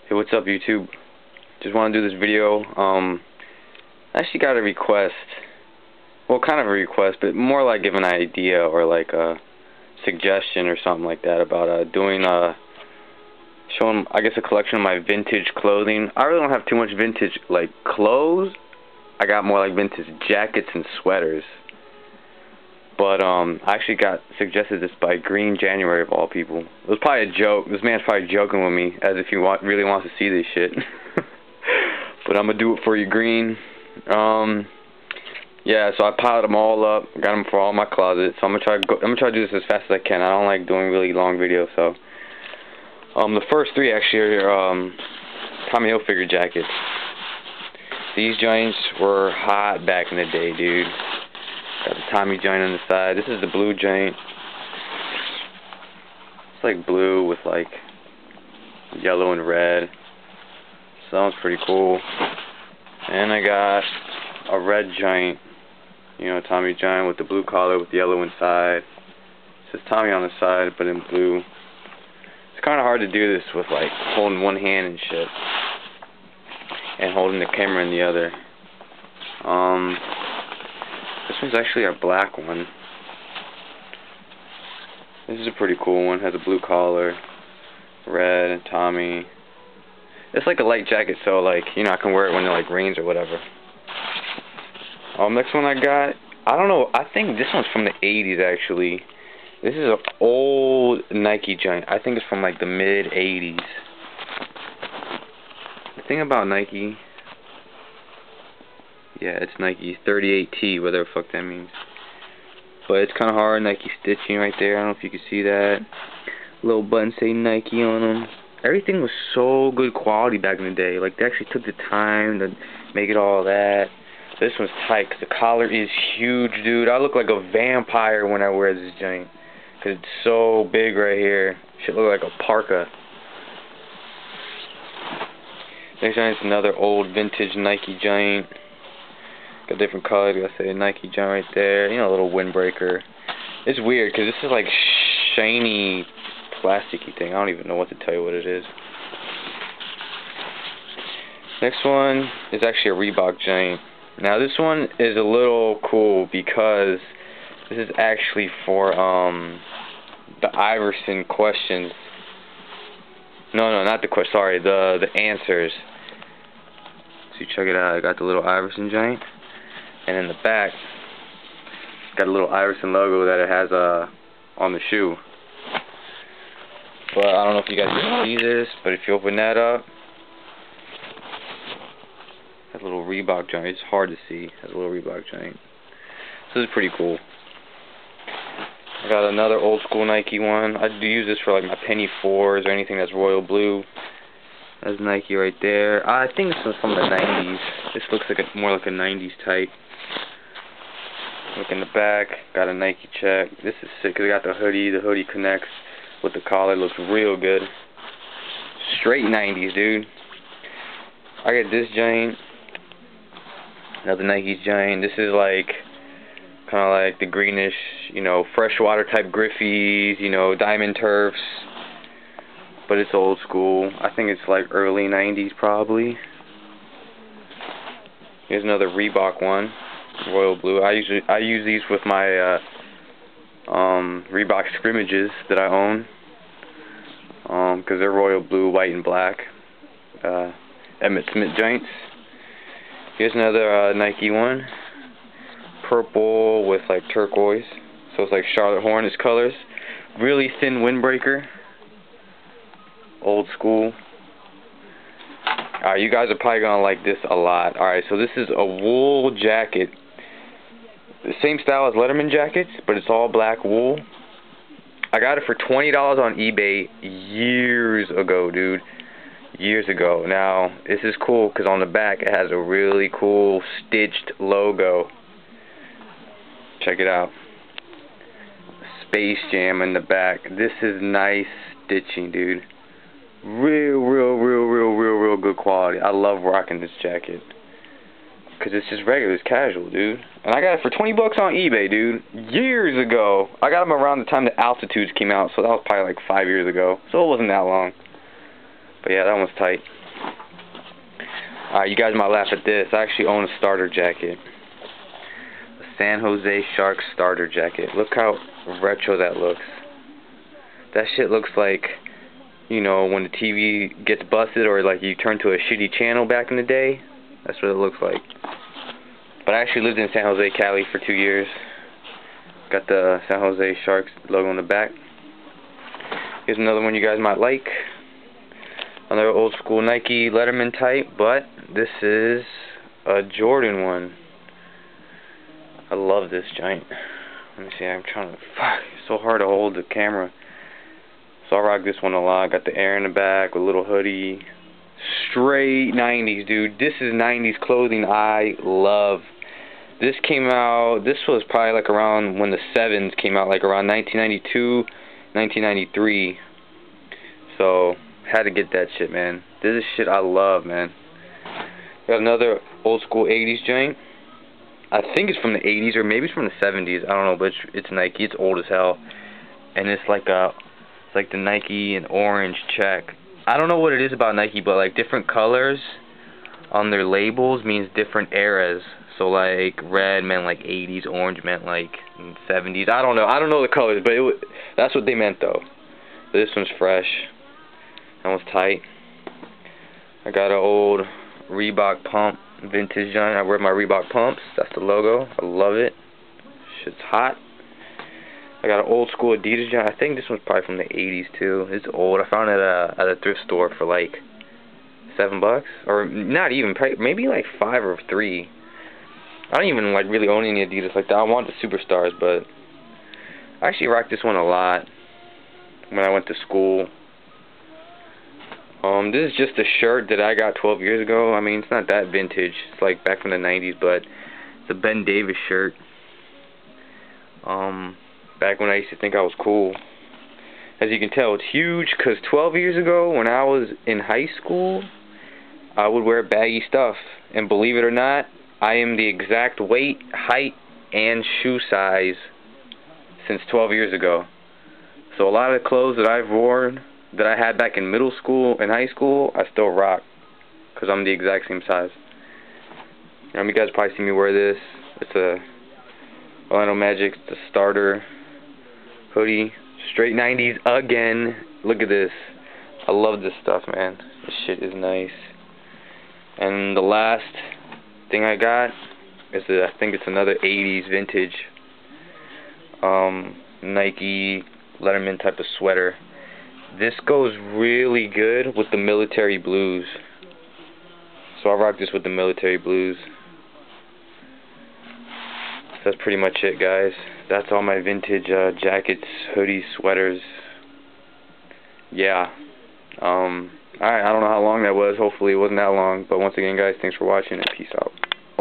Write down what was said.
Hey, what's up, YouTube? Just want to do this video. I actually got a request. Well, kind of a request, but more like give an idea or like a suggestion or something like that about doing showing, I guess, a collection of my vintage clothing. I really don't have too much vintage like clothes. I got more like vintage jackets and sweaters. But I actually got suggested this by Green January of all people. It was probably a joke. This man's probably joking with me, as if he really wants to see this shit. But I'm gonna do it for you, Green. Yeah, so I piled them all up, got them for all my closets. So I'm gonna try to do this as fast as I can. I don't like doing really long videos, so the first three actually are Tommy Hilfiger jackets. These joints were hot back in the day, dude. Got the Tommy joint on the side. This is the blue joint. It's like blue with like yellow and red. Sounds pretty cool. And I got a red joint. You know, Tommy joint with the blue collar with yellow inside. It says Tommy on the side, but in blue. It's kind of hard to do this with like holding one hand and shit, and holding the camera in the other. This one's actually a black one. This is a pretty cool one. Has a blue collar, red, and Tommy. It's like a light jacket, so like, you know, I can wear it when it like rains or whatever. Next one I got, I don't know, I think this one's from the 80s actually. This is an old Nike joint. I think it's from like the mid 80s. The thing about Nike, yeah, it's Nike 38T, whatever the fuck that means. But it's kind of hard. Nike stitching right there. I don't know if you can see that. Little buttons say Nike on them. Everything was so good quality back in the day. Like, they actually took the time to make it all that. This one's tight because the collar is huge, dude. I look like a vampire when I wear this joint, because it's so big right here. Should look like a parka. Next joint is another old vintage Nike joint. Got different colors. Got say Nike joint right there. You know, a little windbreaker. It's weird because this is like shiny, plasticky thing. I don't even know what to tell you what it is. Next one is actually a Reebok joint. Now this one is a little cool because this is actually for the Iverson questions. No, not the question. Sorry, the answers. So you check it out. I got the little Iverson joint. And in the back, it's got a little Iverson logo that it has on the shoe. But I don't know if you guys can see this, but if you open that up, that little Reebok joint. It's hard to see. It has a little Reebok joint. So this is pretty cool. I got another old school Nike one. I do use this for like my penny 4s or anything that's royal blue. That's Nike right there. I think this was from the 90s. This looks like more like a 90s type. Look in the back, got a Nike check. This is sick because I got the hoodie. The hoodie connects with the collar. Looks real good. Straight 90s, dude. I got this joint. Another Nike joint. This is like kind of like the greenish, you know, freshwater type Griffies, you know, diamond turfs. But it's old school. I think it's like early 90s probably. Here's another Reebok one, royal blue. I use these with my Reebok scrimmages that I own, because they're royal blue, white, and black. Emmett Smith joints. Here's another Nike one, purple with like turquoise, so it's like Charlotte Hornets colors. Really thin windbreaker. Old school. Alright, you guys are probably gonna like this a lot. Alright, so this is a wool jacket. The same style as Letterman jackets, but it's all black wool. I got it for $20 on eBay years ago, dude. Years ago. Now, this is cool because on the back it has a really cool stitched logo. Check it out. Space Jam in the back. This is nice stitching, dude. Real good quality. I love rocking this jacket because it's just regular, it's casual, dude. And I got it for 20 bucks on eBay, dude. Years ago. I got them around the time the Altitudes came out, so that was probably like 5 years ago. So it wasn't that long. But yeah, that one's tight. Alright, you guys might laugh at this. I actually own a starter jacket. A San Jose Sharks starter jacket. Look how retro that looks. That shit looks like, you know, when the TV gets busted or like you turn to a shitty channel back in the day. That's what it looks like. But I actually lived in San Jose, Cali for 2 years. Got the San Jose Sharks logo on the back. Here's another one you guys might like. Another old school Nike Letterman type, but this is a Jordan one. I love this giant. Let me see, I'm trying to, it's so hard to hold the camera. So I rock this one a lot. Got the Air in the back, a little hoodie. Straight 90s, dude. This is 90s clothing I love. This came out, this was probably like around when the Sevens came out, like around 1992, 1993. So, had to get that shit, man. This is shit I love, man. Got another old school 80s joint. I think it's from the 80s or maybe it's from the 70s. I don't know, but it's Nike. It's old as hell. And it's like the Nike and orange check. I don't know what it is about Nike, but like different colors on their labels means different eras. So like red meant like 80s, orange meant like 70s. I don't know the colors, but that's what they meant though. But this one's fresh. That one's tight. I got an old Reebok pump, vintage joint. I wear my Reebok pumps. That's the logo. I love it. Shit's hot. I got an old school Adidas joint. I think this one's probably from the 80s too. It's old. I found it at a thrift store for like $7, or not even, maybe like 5 or 3. I don't even like really own any Adidas like that. I want the Superstars, but I actually rocked this one a lot when I went to school. This is just a shirt that I got 12 years ago. I mean, it's not that vintage. It's like back from the 90s, but it's a Ben Davis shirt. Back when I used to think I was cool. As you can tell, it's huge because 12 years ago, when I was in high school, I would wear baggy stuff. And believe it or not, I am the exact weight, height, and shoe size since 12 years ago. So a lot of the clothes that I've worn, that I had back in middle school and high school, I still rock. Because I'm the exact same size. You guys probably see me wear this. It's a Orlando Magic, the starter hoodie. Straight 90s again. Look at this. I love this stuff, man. This shit is nice. And the last thing I got is I think it's another 80s vintage Nike Letterman type of sweater. This goes really good with the military blues. So I rock this with the military blues. So that's pretty much it, guys. That's all my vintage jackets, hoodies, sweaters. Yeah. Alright, I don't know how long that was. Hopefully it wasn't that long. But once again, guys, thanks for watching and peace out.